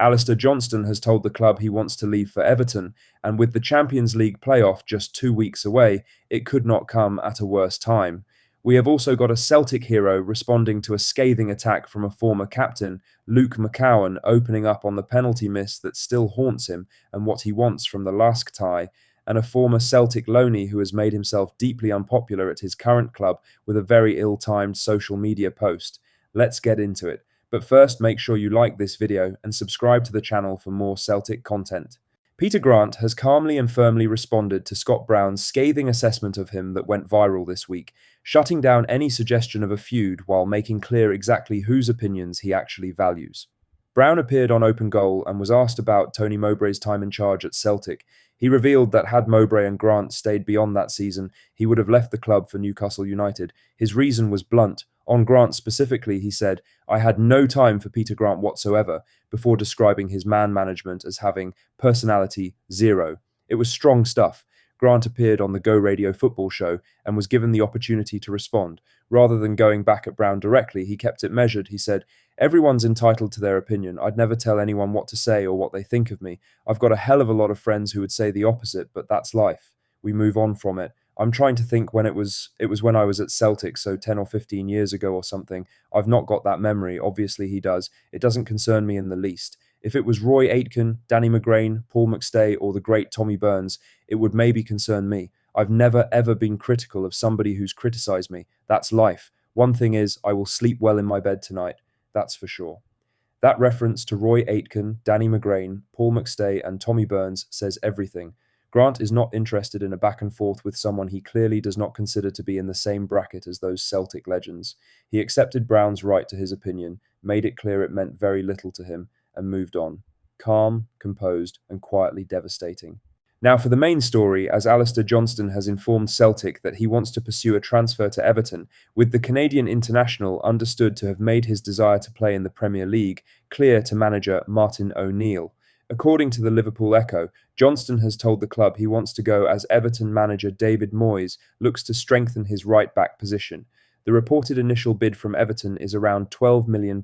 Alistair Johnston has told the club he wants to leave for Everton, and with the Champions League playoff just 2 weeks away, it could not come at a worse time. We have also got a Celtic hero responding to a scathing attack from a former captain, Luke McCowan, opening up on the penalty miss that still haunts him and what he wants from the Lask tie, and a former Celtic loanee who has made himself deeply unpopular at his current club with a very ill-timed social media post. Let's get into it. But first, make sure you like this video and subscribe to the channel for more Celtic content. Peter Grant has calmly and firmly responded to Scott Brown's scathing assessment of him that went viral this week, shutting down any suggestion of a feud while making clear exactly whose opinions he actually values. Brown appeared on Open Goal and was asked about Tony Mowbray's time in charge at Celtic. He revealed that had Mowbray and Grant stayed beyond that season, he would have left the club for Newcastle United. His reason was blunt. On Grant specifically, he said, "I had no time for Peter Grant whatsoever," before describing his man management as having personality zero. It was strong stuff. Grant appeared on the Go Radio football show and was given the opportunity to respond. Rather than going back at Brown directly, he kept it measured. He said, "Everyone's entitled to their opinion. I'd never tell anyone what to say or what they think of me. I've got a hell of a lot of friends who would say the opposite, but that's life. We move on from it. I'm trying to think when it was when I was at Celtic, so 10 or 15 years ago or something. I've not got that memory. Obviously he does. It doesn't concern me in the least. If it was Roy Aitken, Danny McGrain, Paul McStay, or the great Tommy Burns, it would maybe concern me. I've never ever been critical of somebody who's criticised me. That's life. One thing is, I will sleep well in my bed tonight. That's for sure." That reference to Roy Aitken, Danny McGrain, Paul McStay, and Tommy Burns says everything. Grant is not interested in a back and forth with someone he clearly does not consider to be in the same bracket as those Celtic legends. He accepted Brown's right to his opinion, made it clear it meant very little to him, and moved on. Calm, composed, and quietly devastating. Now for the main story, as Alistair Johnston has informed Celtic that he wants to pursue a transfer to Everton, with the Canadian international understood to have made his desire to play in the Premier League clear to manager Martin O'Neill. According to the Liverpool Echo, Johnston has told the club he wants to go as Everton manager David Moyes looks to strengthen his right-back position. The reported initial bid from Everton is around £12 million,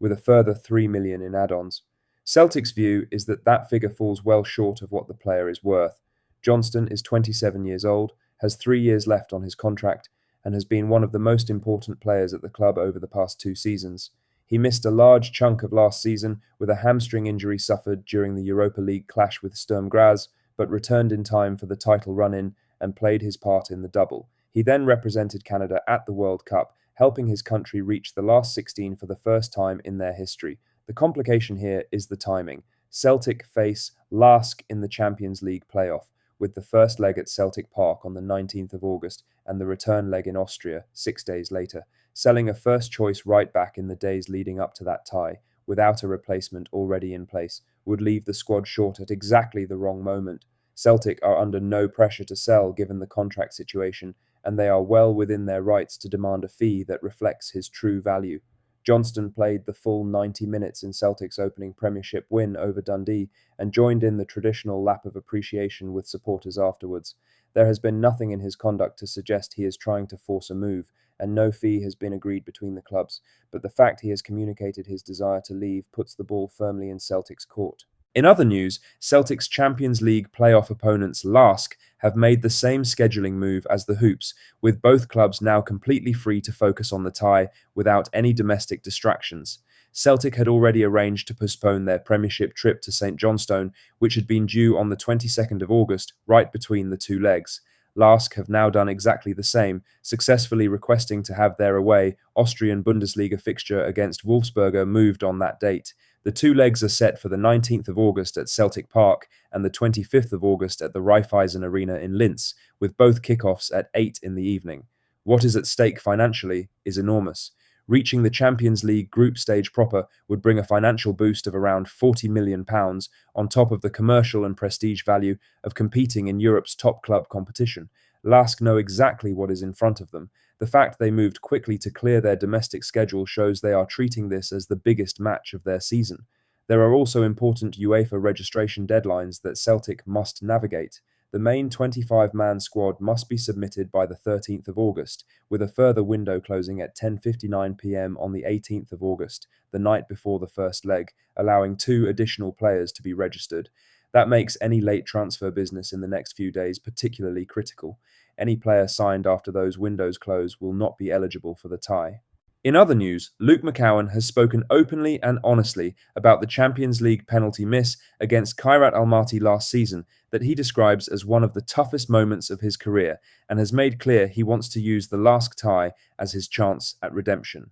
with a further £3 million in add-ons. Celtic's view is that that figure falls well short of what the player is worth. Johnston is 27 years old, has 3 years left on his contract, and has been one of the most important players at the club over the past 2 seasons. He missed a large chunk of last season with a hamstring injury suffered during the Europa League clash with Sturm Graz, but returned in time for the title run-in and played his part in the double. He then represented Canada at the World Cup, helping his country reach the last 16 for the first time in their history. The complication here is the timing. Celtic face Lask in the Champions League playoff, with the first leg at Celtic Park on the 19th of August and the return leg in Austria 6 days later. Selling a first-choice right-back in the days leading up to that tie, without a replacement already in place, would leave the squad short at exactly the wrong moment. Celtic are under no pressure to sell given the contract situation, and they are well within their rights to demand a fee that reflects his true value. Johnston played the full 90 minutes in Celtic's opening Premiership win over Dundee and joined in the traditional lap of appreciation with supporters afterwards. There has been nothing in his conduct to suggest he is trying to force a move, and no fee has been agreed between the clubs, but the fact he has communicated his desire to leave puts the ball firmly in Celtic's court. In other news, Celtic's Champions League playoff opponents Lask have made the same scheduling move as the Hoops, with both clubs now completely free to focus on the tie without any domestic distractions. Celtic had already arranged to postpone their Premiership trip to St Johnstone, which had been due on the 22nd of August, right between the two legs. Lask have now done exactly the same, successfully requesting to have their away Austrian Bundesliga fixture against Wolfsberger moved on that date. The two legs are set for the 19th of August at Celtic Park and the 25th of August at the Raiffeisen Arena in Linz, with both kickoffs at 8 in the evening. What is at stake financially is enormous. Reaching the Champions League group stage proper would bring a financial boost of around £40 million on top of the commercial and prestige value of competing in Europe's top club competition. Lask know exactly what is in front of them. The fact they moved quickly to clear their domestic schedule shows they are treating this as the biggest match of their season. There are also important UEFA registration deadlines that Celtic must navigate. the main 25-man squad must be submitted by the 13th of August, with a further window closing at 10:59 p.m. on the 18th of August, the night before the first leg, allowing 2 additional players to be registered. That makes any late transfer business in the next few days particularly critical. Any player signed after those windows close will not be eligible for the tie. In other news, Luke McCowan has spoken openly and honestly about the Champions League penalty miss against Kairat Almaty last season that he describes as one of the toughest moments of his career, and has made clear he wants to use the last tie as his chance at redemption.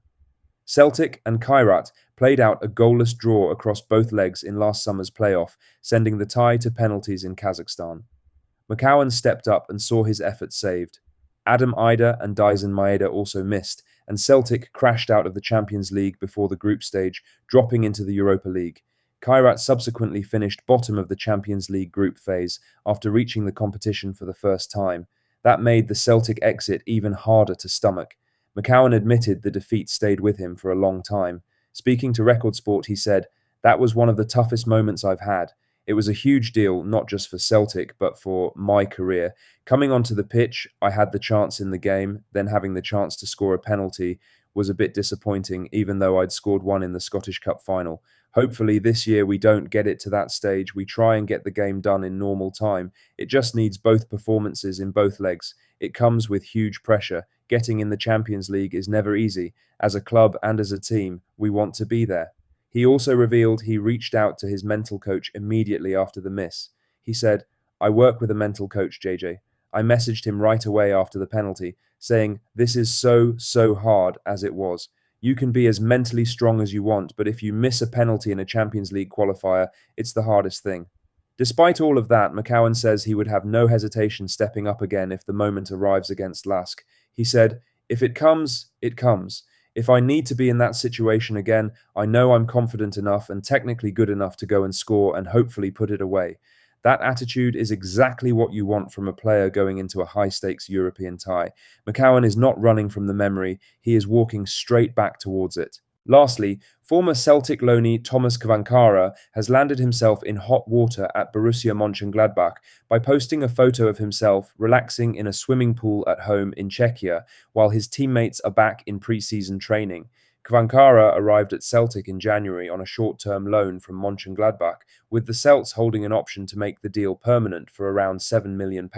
Celtic and Kairat played out a goalless draw across both legs in last summer's playoff, sending the tie to penalties in Kazakhstan. McCowan stepped up and saw his efforts saved. Adam Ida and Dyson Maeda also missed, and Celtic crashed out of the Champions League before the group stage, dropping into the Europa League. Kairat subsequently finished bottom of the Champions League group phase after reaching the competition for the first time. That made the Celtic exit even harder to stomach. McCowan admitted the defeat stayed with him for a long time. Speaking to Record Sport, he said, "That was one of the toughest moments I've had. It was a huge deal, not just for Celtic, but for my career. Coming onto the pitch, I had the chance in the game, then having the chance to score a penalty was a bit disappointing, even though I'd scored one in the Scottish Cup final. Hopefully this year we don't get it to that stage. We try and get the game done in normal time. It just needs both performances in both legs. It comes with huge pressure. Getting in the Champions League is never easy. As a club and as a team, we want to be there." He also revealed he reached out to his mental coach immediately after the miss. He said, "I work with a mental coach, JJ. I messaged him right away after the penalty, saying, 'This is so hard as it was. You can be as mentally strong as you want, but if you miss a penalty in a Champions League qualifier, it's the hardest thing.'" Despite all of that, McCowan says he would have no hesitation stepping up again if the moment arrives against Lask. He said, "If it comes, it comes. If I need to be in that situation again, I know I'm confident enough and technically good enough to go and score and hopefully put it away." That attitude is exactly what you want from a player going into a high-stakes European tie. McCowan is not running from the memory, he is walking straight back towards it. Lastly, former Celtic loanee Thomas Kvankara has landed himself in hot water at Borussia Mönchengladbach by posting a photo of himself relaxing in a swimming pool at home in Czechia while his teammates are back in pre-season training. Kvankara arrived at Celtic in January on a short-term loan from Mönchengladbach, with the Celts holding an option to make the deal permanent for around £7 million.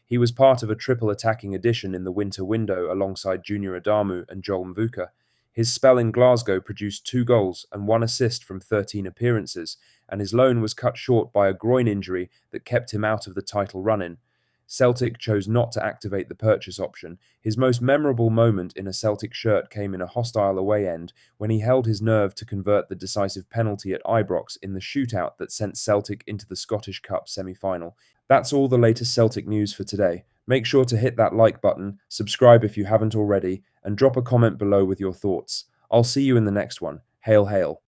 He was part of a triple attacking addition in the winter window alongside Junior Adamu and Joel Mvuka. His spell in Glasgow produced 2 goals and 1 assist from 13 appearances, and his loan was cut short by a groin injury that kept him out of the title run-in. Celtic chose not to activate the purchase option. His most memorable moment in a Celtic shirt came in a hostile away end when he held his nerve to convert the decisive penalty at Ibrox in the shootout that sent Celtic into the Scottish Cup semi-final. That's all the latest Celtic news for today. Make sure to hit that like button, subscribe if you haven't already, and drop a comment below with your thoughts. I'll see you in the next one. Hail, hail.